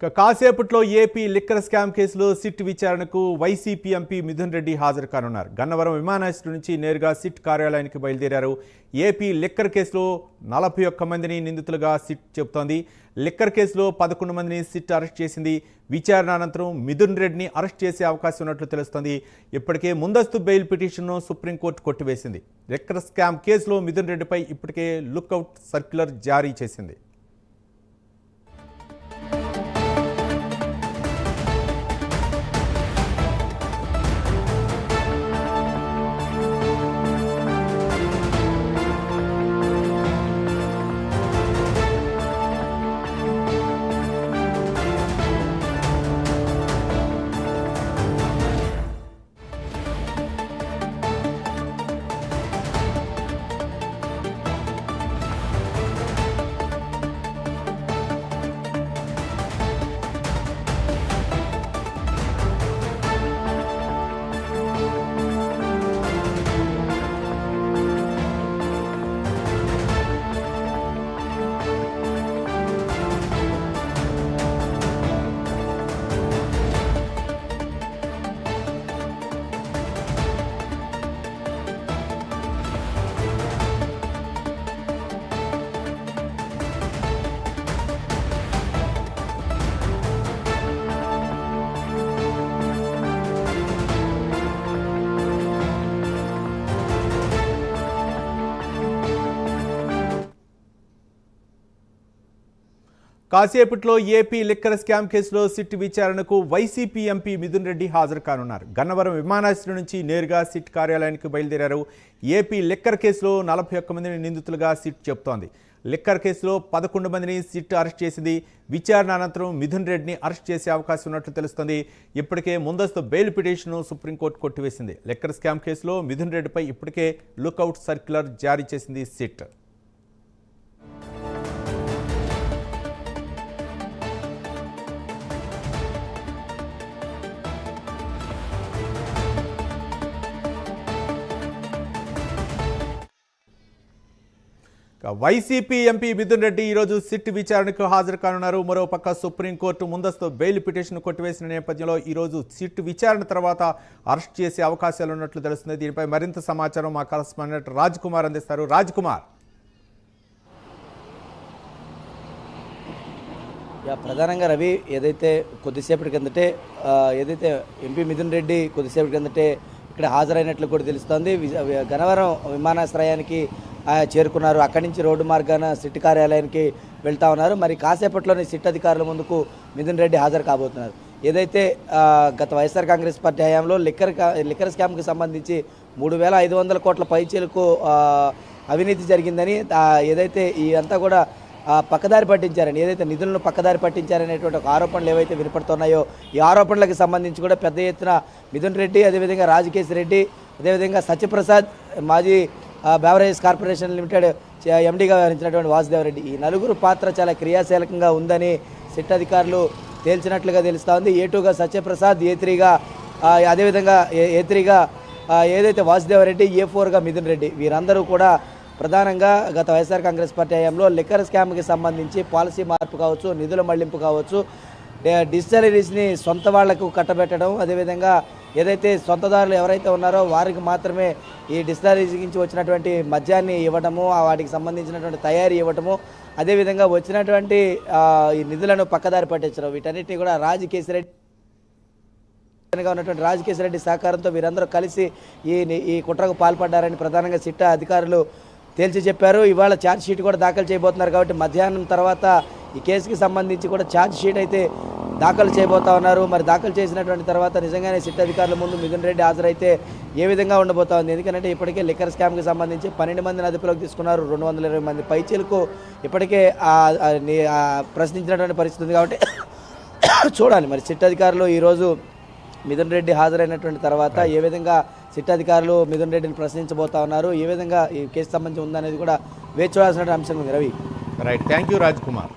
కాసేపట్లో AP liquor scam కేసులో SIT విచారణకు వైసీపీ ఎంపీ మిథున్ రెడ్డి హాజరు కానున్నారు. గన్నవరం విమానాశ్రయం నుంచి నేరుగా సిట్ కార్యాలయానికి బయలుదేరారు. ఏపీ లిక్కర్ కేసులో 41 మందిని నిందితులుగా సిట్ చెబుతోంది. లిక్కర్ కేసులో 11 మందిని సిట్ అరెస్ట్ చేసింది. విచారణ అనంతరం మిథున్ రెడ్డిని అరెస్ట్ చేసే అవకాశం ఉన్నట్లు తెలుస్తోంది. ఇప్పటికే ముందస్తు బెయిల్ పిటిషన్ను సుప్రీంకోర్టు కొట్టివేసింది. లిక్కర్ స్కామ్ కేసులో మిథున్ రెడ్డిపై ఇప్పటికే లుక్అవుట్ సర్క్యులర్ జారీ చేసింది. కాసేపట్లో ఏపీ లిక్కర్ స్కామ్ కేసులో సిట్ విచారణకు వైసీపీ ఎంపీ మిథున్ రెడ్డి హాజరు కానున్నారు. గన్నవరం విమానాశ్రయం నుంచి నేరుగా సిట్ కార్యాలయానికి బయలుదేరారు. ఏపీ లిక్కర్ కేసులో 41 మందిని నిందితులుగా సిట్ చెబుతోంది. లిక్కర్ కేసులో 11 మందిని సిట్ అరెస్ట్ చేసింది. విచారణ అనంతరం మిథున్ రెడ్డిని అరెస్ట్ చేసే అవకాశం ఉన్నట్లు తెలుస్తోంది. ఇప్పటికే ముందస్తు బెయిల్ పిటిషన్ను సుప్రీంకోర్టు కొట్టివేసింది. లిక్కర్ స్కామ్ కేసులో మిథున్ రెడ్డిపై ఇప్పటికే లుక్అవుట్ సర్క్యులర్ జారీ చేసింది SIT. YCP MP Mithun Reddy ఈరోజు సిట్ విచారణకు హాజరు కానున్నారు. మరోపక్క సుప్రీంకోర్టు ముందస్తు బెయిల్ పిటిషన్ కొట్టివేసిన నేపథ్యంలో ఈరోజు సిట్ విచారణ తర్వాత అరెస్ట్ చేసే అవకాశాలు ఉన్నట్లు తెలుస్తుంది. దీనిపై మరింత సమాచారం మా కరెస్పాండెంట్ రాజ్ కుమార్ అందిస్తారు. రాజ్ కుమార్, ప్రధానంగా రవి, ఏదైతే కొద్దిసేపటి కిందటే ఎంపీ మిథున్ రెడ్డి కొద్దిసేపటి కిందటే ఇక్కడ హాజరైనట్లు కూడా తెలుస్తోంది. గన్నవరం విమానాశ్రయానికి చేరుకున్నారు. అక్కడి నుంచి రోడ్డు మార్గాన సిట్ కార్యాలయానికి వెళ్తా ఉన్నారు. మరి కాసేపట్లోనే సిట్ అధికారుల ముందుకు మిథున్ రెడ్డి హాజరు కాబోతున్నారు. ఏదైతే గత వైఎస్ఆర్ కాంగ్రెస్ పార్టీ హయాంలో లిక్కర్ స్కామ్కి సంబంధించి 3,500 కోట్ల పైచీలకు అవినీతి జరిగిందని, ఏదైతే ఈ అంతా కూడా పక్కదారి పట్టించారని, ఏదైతే నిధులను పక్కదారి పట్టించారనేటువంటి ఒక ఆరోపణలు ఏవైతే వినపడుతున్నాయో, ఈ ఆరోపణలకు సంబంధించి కూడా పెద్ద ఎత్తున మిథున్ రెడ్డి, అదేవిధంగా రాజకేశ్ రెడ్డి, అదేవిధంగా సత్యప్రసాద్, మాజీ బెవరేజ్ కార్పొరేషన్ లిమిటెడ్ ఎండీగా వ్యవహరించినటువంటి వాసుదేవ్ రెడ్డి, ఈ నలుగురు పాత్ర చాలా క్రియాశీలకంగా ఉందని సిట్ అధికారులు తేల్చినట్లుగా తెలుస్తూ ఉంది. A2గా సత్యప్రసాద్, A3గా అదేవిధంగా A3గా ఏదైతే వాసుదేవ్ రెడ్డి, A4గా మిథున్ రెడ్డి, వీరందరూ కూడా ప్రధానంగా గత వైఎస్ఆర్ కాంగ్రెస్ పార్టీ హయాంలో లిక్కర్ స్కామ్కి సంబంధించి పాలసీ మార్పు కావచ్చు, నిధుల మళ్లింపు కావచ్చు, డిస్టిలరీస్ని సొంత వాళ్లకు కట్టబెట్టడం, అదేవిధంగా ఏదైతే సొంతదారులు ఎవరైతే ఉన్నారో వారికి మాత్రమే ఈ డిస్టిలరీస్ నుంచి వచ్చినటువంటి మద్యాన్ని ఇవ్వటము, వాటికి సంబంధించినటువంటి తయారీ ఇవ్వటము, అదేవిధంగా వచ్చినటువంటి ఈ నిధులను పక్కదారి పట్టించడం, వీటన్నిటిని కూడా రాజకేశ్ రెడ్డి సహకారంతో వీరందరూ కలిసి ఈ కుట్రకు పాల్పడ్డారని ప్రధానంగా సిట్ అధికారులు తేల్చి చెప్పారు. ఇవాళ ఛార్జ్ షీట్ కూడా దాఖలు చేయబోతున్నారు. కాబట్టి మధ్యాహ్నం తర్వాత ఈ కేసుకి సంబంధించి కూడా ఛార్జ్ షీట్ అయితే దాఖలు చేయబోతా ఉన్నారు. మరి దాఖలు చేసినటువంటి తర్వాత నిజంగానే సిట్ అధికారుల ముందు మిథున్ రెడ్డి హాజరైతే ఏ విధంగా ఉండబోతా ఉంది? ఎందుకంటే ఇప్పటికే లిక్కర్ స్కామ్కి సంబంధించి 12 మందిని అదుపులోకి తీసుకున్నారు. 220 మంది పైచీలకు ఇప్పటికే ప్రశ్నించినటువంటి పరిస్థితి ఉంది. కాబట్టి చూడాలి మరి సిట్ అధికారులు ఈరోజు మిథున్ రెడ్డి హాజరైనటువంటి తర్వాత ఏ విధంగా సిట్ అధికారులు మిథున్ రెడ్డిని ప్రశ్నించబోతా ఉన్నారు, ఏ విధంగా ఈ కేసు సంబంధించి ఉందనేది కూడా వేచి చూడాల్సిన అంశం ఉంది. Ravi, right, thank you Raj Kumar.